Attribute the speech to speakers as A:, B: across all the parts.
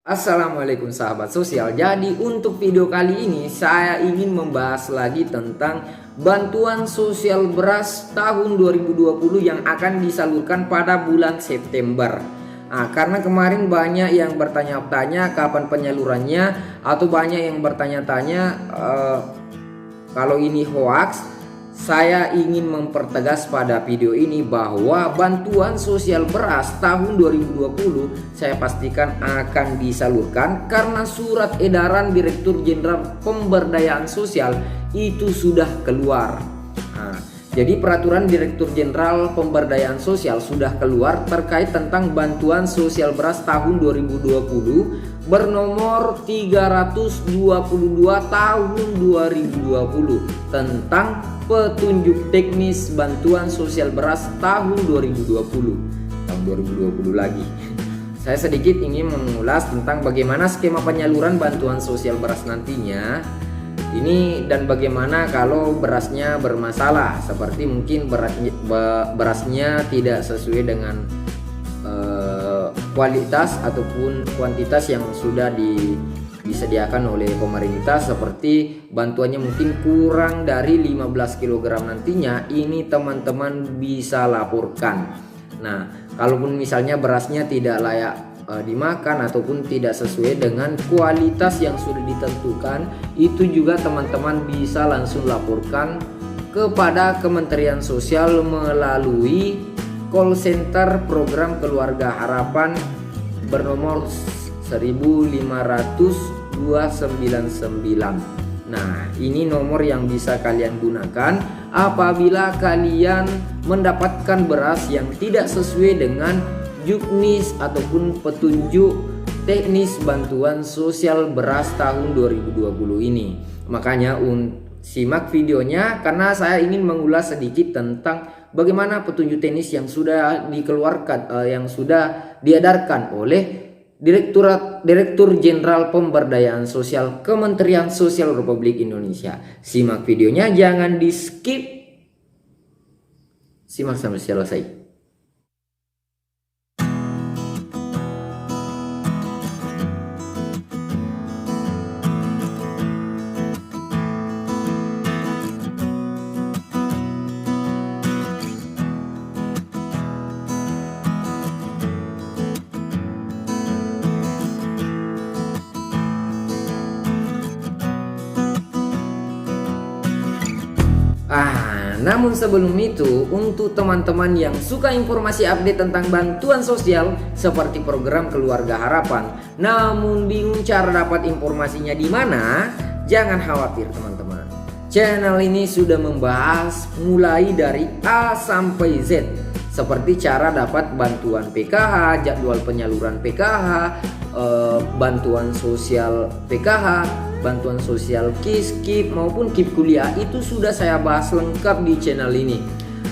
A: Assalamualaikum sahabat sosial. Jadi untuk video kali ini saya ingin membahas lagi tentang bantuan sosial beras tahun 2020 yang akan disalurkan pada bulan September. Karena kemarin banyak yang bertanya-tanya kapan penyalurannya, atau banyak yang bertanya-tanya kalau ini hoax. Saya ingin mempertegas pada video ini bahwa bantuan sosial beras tahun 2020 saya pastikan akan disalurkan karena surat edaran Direktur Jenderal Pemberdayaan Sosial itu sudah keluar. Jadi peraturan Direktur Jenderal Pemberdayaan Sosial sudah keluar terkait tentang bantuan sosial beras tahun 2020 bernomor 322 tahun 2020 tentang petunjuk teknis bantuan sosial beras tahun 2020 lagi. Saya sedikit ingin mengulas tentang bagaimana skema penyaluran bantuan sosial beras nantinya ini, dan bagaimana kalau berasnya bermasalah, seperti mungkin berasnya tidak sesuai dengan kualitas ataupun kuantitas yang sudah disediakan oleh pemerintah, seperti bantuannya mungkin kurang dari 15 kg nantinya, ini teman-teman bisa laporkan. Nah, kalaupun misalnya berasnya tidak layak dimakan ataupun tidak sesuai dengan kualitas yang sudah ditentukan, itu juga teman-teman bisa langsung laporkan kepada Kementerian Sosial melalui call center program Keluarga Harapan bernomor 1500299. Nah, ini nomor yang bisa kalian gunakan apabila kalian mendapatkan beras yang tidak sesuai dengan juknis ataupun petunjuk teknis bantuan sosial beras tahun 2020 ini. Makanya simak videonya karena saya ingin mengulas sedikit tentang bagaimana petunjuk teknis yang sudah dikeluarkan, yang sudah diedarkan oleh Direktur Jenderal Pemberdayaan Sosial Kementerian Sosial Republik Indonesia. Simak videonya, jangan di skip, simak sampai selesai. Namun sebelum itu, untuk teman-teman yang suka informasi update tentang bantuan sosial seperti program Keluarga Harapan, namun bingung cara dapat informasinya di mana, jangan khawatir teman-teman. Channel ini sudah membahas mulai dari A sampai Z, seperti cara dapat bantuan PKH, jadwal penyaluran PKH, bantuan sosial PKH, bantuan sosial KIP maupun KIP kuliah, itu sudah saya bahas lengkap di channel ini.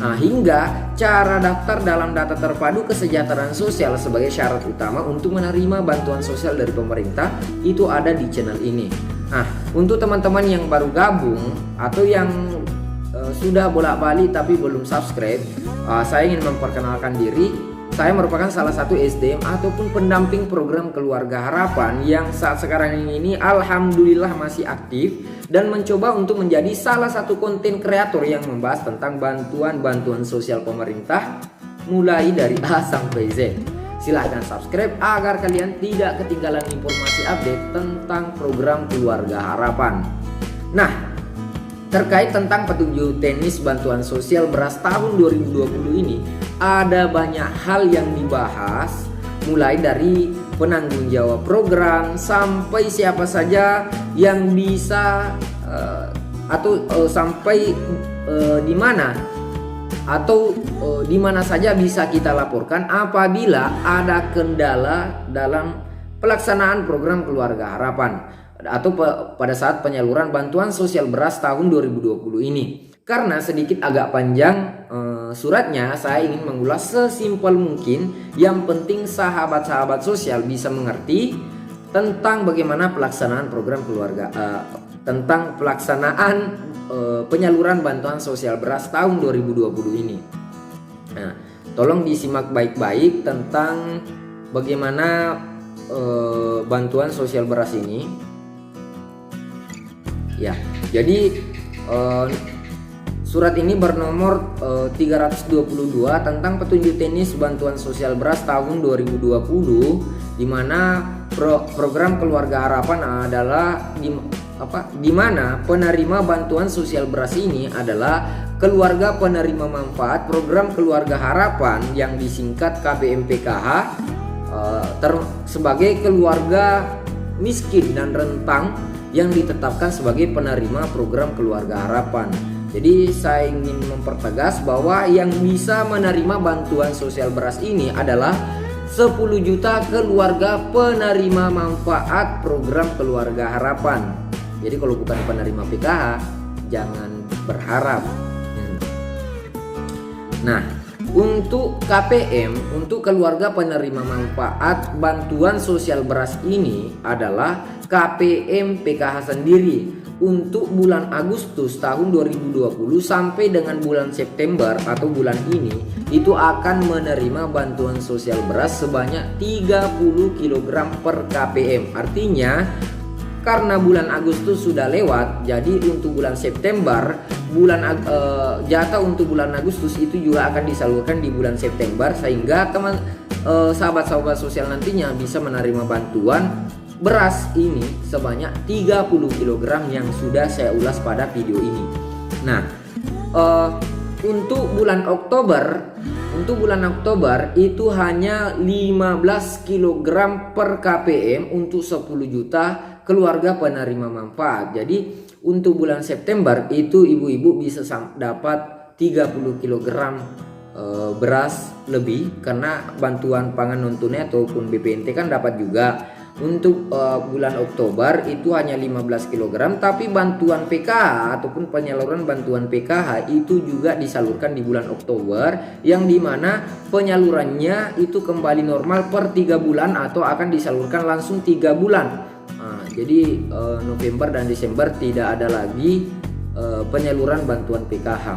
A: Hingga cara daftar dalam data terpadu kesejahteraan sosial sebagai syarat utama untuk menerima bantuan sosial dari pemerintah itu ada di channel ini. Untuk teman-teman yang baru gabung atau yang sudah bolak-balik tapi belum subscribe, saya ingin memperkenalkan diri. Saya merupakan salah satu SDM ataupun pendamping program Keluarga Harapan yang saat sekarang ini alhamdulillah masih aktif dan mencoba untuk menjadi salah satu konten kreator yang membahas tentang bantuan sosial pemerintah mulai dari A sampai Z. Silahkan subscribe agar kalian tidak ketinggalan informasi update tentang program Keluarga Harapan. Terkait tentang petunjuk teknis bantuan sosial beras tahun 2020 ini, ada banyak hal yang dibahas, mulai dari penanggung jawab program sampai siapa saja yang bisa sampai di mana atau di mana saja bisa kita laporkan apabila ada kendala dalam pelaksanaan program Keluarga Harapan atau pada saat penyaluran bantuan sosial beras tahun 2020 ini. Karena sedikit agak panjang suratnya, saya ingin mengulas sesimpel mungkin. Yang penting sahabat-sahabat sosial bisa mengerti tentang bagaimana pelaksanaan program keluarga, tentang pelaksanaan penyaluran bantuan sosial beras tahun 2020 ini. Tolong disimak baik-baik tentang bagaimana bantuan sosial beras ini. Ya, jadi surat ini bernomor 322 tentang petunjuk teknis bantuan sosial beras tahun 2020, di mana program Keluarga Harapan adalah di mana penerima bantuan sosial beras ini adalah keluarga penerima manfaat program Keluarga Harapan yang disingkat KPM-PKH sebagai keluarga miskin dan rentang yang ditetapkan sebagai penerima program Keluarga Harapan. Jadi saya ingin mempertegas bahwa yang bisa menerima bantuan sosial beras ini adalah 10 juta keluarga penerima manfaat program Keluarga Harapan. Jadi kalau bukan penerima PKH jangan berharap. Nah, untuk KPM, untuk keluarga penerima manfaat bantuan sosial beras ini adalah KPM PKH sendiri. Untuk bulan Agustus tahun 2020 sampai dengan bulan September atau bulan ini itu akan menerima bantuan sosial beras sebanyak 30 kg per KPM. Artinya karena bulan Agustus sudah lewat, jadi untuk bulan September jatah untuk bulan Agustus itu juga akan disalurkan di bulan September, sehingga sahabat-sahabat sosial nantinya bisa menerima bantuan beras ini sebanyak 30 kg yang sudah saya ulas pada video ini. Nah, untuk bulan Oktober itu hanya 15 kg per KPM untuk 10 juta keluarga penerima manfaat. Jadi untuk bulan September itu ibu-ibu bisa dapat 30 kg beras lebih, karena bantuan pangan non tunai ataupun BPNT kan dapat juga. Untuk bulan Oktober itu hanya 15 kg, tapi bantuan PKH ataupun penyaluran bantuan PKH itu juga disalurkan di bulan Oktober, yang dimana penyalurannya itu kembali normal per 3 bulan atau akan disalurkan langsung 3 bulan. Jadi November dan Desember tidak ada lagi penyaluran bantuan PKH.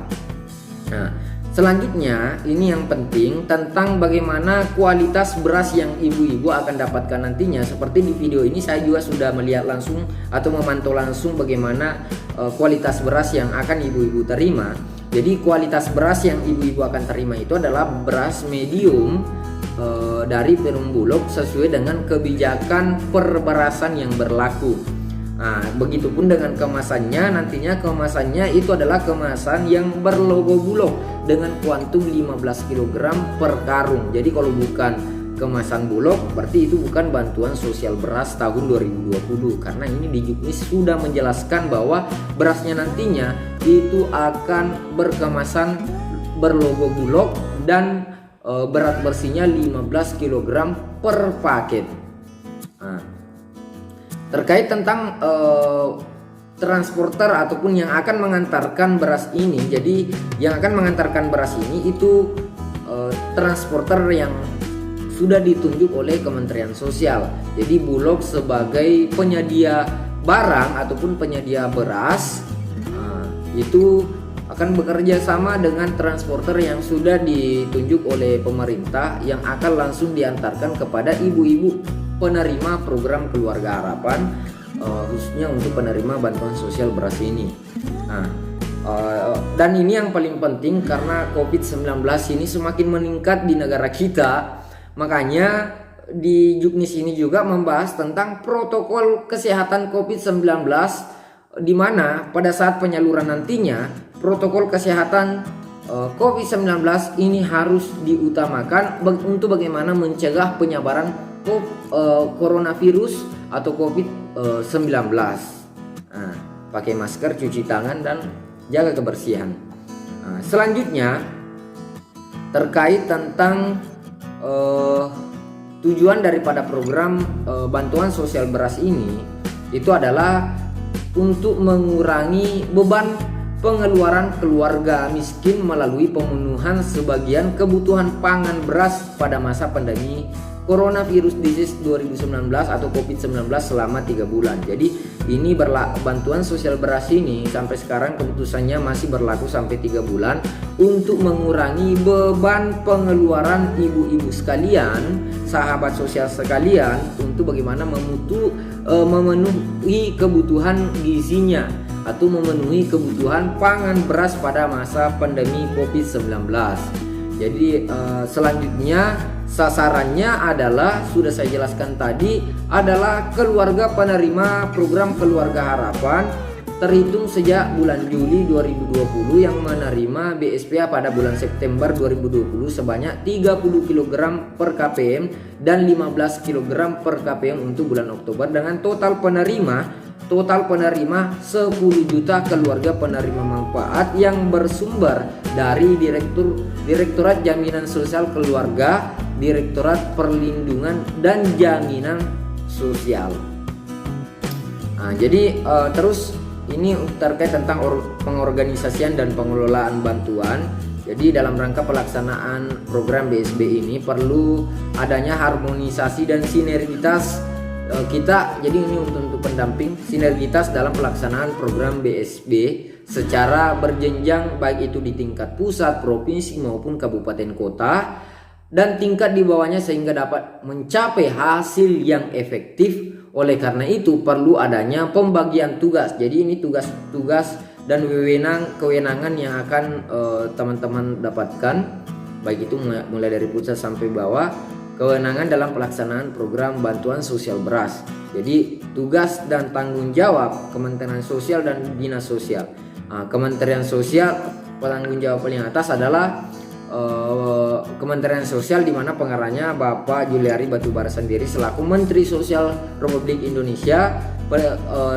A: Nah, selanjutnya ini yang penting tentang bagaimana kualitas beras yang ibu-ibu akan dapatkan nantinya. Seperti di video ini saya juga sudah melihat langsung atau memantau langsung bagaimana kualitas beras yang akan ibu-ibu terima. Jadi kualitas beras yang ibu-ibu akan terima itu adalah beras medium dari Perum Bulog sesuai dengan kebijakan perberasan yang berlaku. Nah, begitupun dengan kemasannya, nantinya kemasannya itu adalah kemasan yang berlogo Bulog dengan kuantum 15 kg per karung. Jadi kalau bukan kemasan Bulog berarti itu bukan bantuan sosial beras tahun 2020, karena ini di Juknis sudah menjelaskan bahwa berasnya nantinya itu akan berkemasan berlogo Bulog dan berat bersihnya 15 kg per paket. Nah, terkait tentang transporter ataupun yang akan mengantarkan beras ini, jadi yang akan mengantarkan beras ini itu transporter yang sudah ditunjuk oleh Kementerian Sosial. Jadi Bulog sebagai penyedia barang ataupun penyedia beras itu akan bekerja sama dengan transporter yang sudah ditunjuk oleh pemerintah, yang akan langsung diantarkan kepada ibu-ibu penerima program Keluarga Harapan, khususnya untuk penerima bantuan sosial beras ini. Nah, dan ini yang paling penting karena COVID-19 ini semakin meningkat di negara kita, makanya di Juknis ini juga membahas tentang protokol kesehatan COVID-19, di mana pada saat penyaluran nantinya protokol kesehatan COVID-19 ini harus diutamakan untuk bagaimana mencegah penyebaran coronavirus atau COVID-19. Nah, pakai masker, cuci tangan, dan jaga kebersihan. Nah, selanjutnya terkait tentang tujuan daripada program bantuan sosial beras ini itu adalah untuk mengurangi beban pengeluaran keluarga miskin melalui pemenuhan sebagian kebutuhan pangan beras pada masa pandemi Coronavirus Disease 2019 atau COVID-19 selama 3 bulan. Jadi ini bantuan sosial beras ini sampai sekarang keputusannya masih berlaku sampai 3 bulan untuk mengurangi beban pengeluaran ibu-ibu sekalian, sahabat sosial sekalian, untuk bagaimana memenuhi kebutuhan gizinya atau memenuhi kebutuhan pangan beras pada masa pandemi COVID-19. Jadi selanjutnya sasarannya adalah, sudah saya jelaskan tadi, adalah keluarga penerima program Keluarga Harapan terhitung sejak bulan Juli 2020 yang menerima BSPA pada bulan September 2020 sebanyak 30 kg per KPM dan 15 kg per KPM untuk bulan Oktober, dengan total penerima 10 juta keluarga penerima manfaat yang bersumber dari Direktorat Jaminan Sosial Keluarga, Direktorat Perlindungan dan Jaminan Sosial. Nah, jadi terus ini terkait tentang pengorganisasian dan pengelolaan bantuan. Jadi dalam rangka pelaksanaan program BSB ini perlu adanya harmonisasi dan sinergitas kita. Jadi ini untuk pendamping, sinergitas dalam pelaksanaan program BSB secara berjenjang, baik itu di tingkat pusat, provinsi maupun kabupaten kota dan tingkat di bawahnya, sehingga dapat mencapai hasil yang efektif. Oleh karena itu perlu adanya pembagian tugas. Jadi ini tugas-tugas dan kewenangan yang akan teman-teman dapatkan, baik itu mulai dari pusat sampai bawah, kewenangan dalam pelaksanaan program bantuan sosial beras. Jadi tugas dan tanggung jawab Kementerian Sosial dan Dinas Sosial. Kementerian Sosial, penanggung jawab paling atas adalah Kementerian Sosial, di mana pengarahnya Bapak Juliari Batubara sendiri selaku Menteri Sosial Republik Indonesia,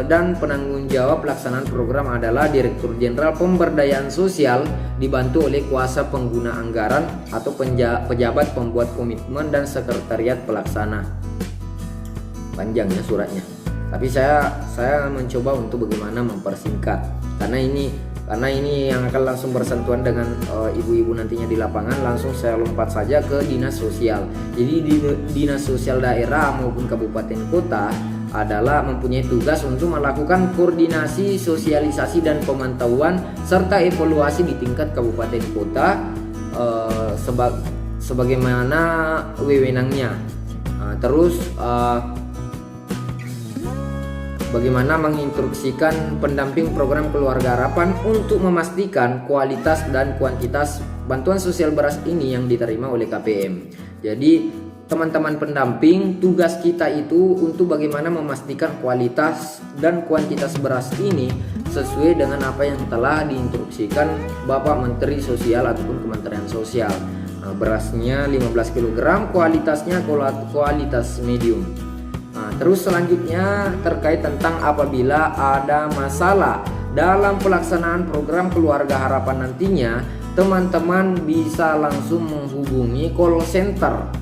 A: dan penanggung jawab pelaksanaan program adalah Direktur Jenderal Pemberdayaan Sosial dibantu oleh kuasa pengguna anggaran atau pejabat pembuat komitmen dan sekretariat pelaksana. Panjang ya suratnya, tapi saya mencoba untuk bagaimana mempersingkat, karena ini yang akan langsung bersentuhan dengan ibu-ibu nantinya di lapangan. Langsung saya lompat saja ke dinas sosial. Jadi dinas sosial daerah maupun kabupaten kota adalah mempunyai tugas untuk melakukan koordinasi, sosialisasi dan pemantauan serta evaluasi di tingkat kabupaten kota sebagaimana wewenangnya. Terus bagaimana menginstruksikan pendamping program Keluarga Harapan untuk memastikan kualitas dan kuantitas bantuan sosial beras ini yang diterima oleh KPM. Jadi teman-teman pendamping, tugas kita itu untuk bagaimana memastikan kualitas dan kuantitas beras ini sesuai dengan apa yang telah diinstruksikan Bapak Menteri Sosial ataupun Kementerian Sosial. Berasnya 15 kg, kualitasnya kualitas medium. Terus selanjutnya terkait tentang apabila ada masalah dalam pelaksanaan program Keluarga Harapan nantinya, teman-teman bisa langsung menghubungi call center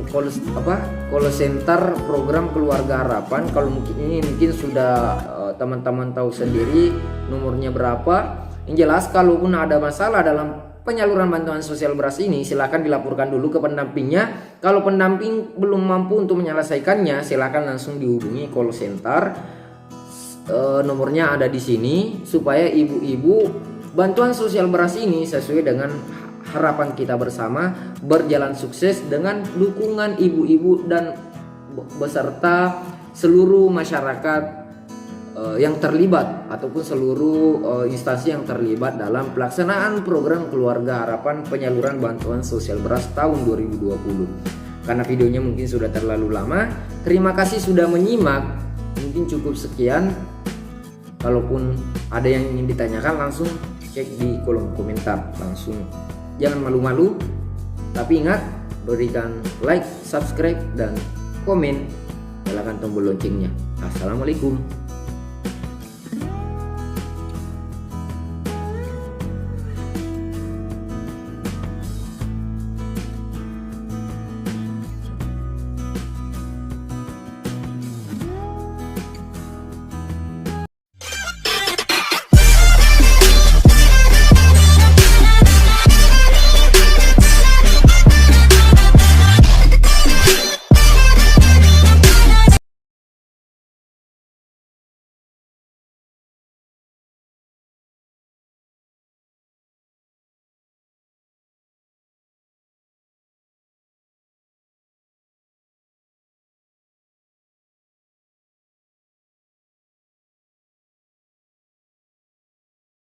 A: call center program Keluarga Harapan. Kalau mungkin sudah teman-teman tahu sendiri nomornya berapa. Yang jelas kalaupun ada masalah dalam penyaluran bantuan sosial beras ini, silakan dilaporkan dulu ke pendampingnya. Kalau pendamping belum mampu untuk menyelesaikannya, silakan langsung dihubungi call center. Nomornya ada di sini supaya ibu-ibu bantuan sosial beras ini sesuai dengan harapan kita bersama berjalan sukses dengan dukungan ibu-ibu dan beserta seluruh masyarakat yang terlibat ataupun seluruh instansi yang terlibat dalam pelaksanaan program Keluarga Harapan penyaluran bantuan sosial beras tahun 2020. Karena videonya mungkin sudah terlalu lama, terima kasih sudah menyimak. Mungkin cukup sekian. Kalaupun ada yang ingin ditanyakan, langsung cek di kolom komentar. Langsung, jangan malu-malu. Tapi ingat, berikan like, subscribe, dan komen. Nyalakan tombol loncengnya. Assalamualaikum.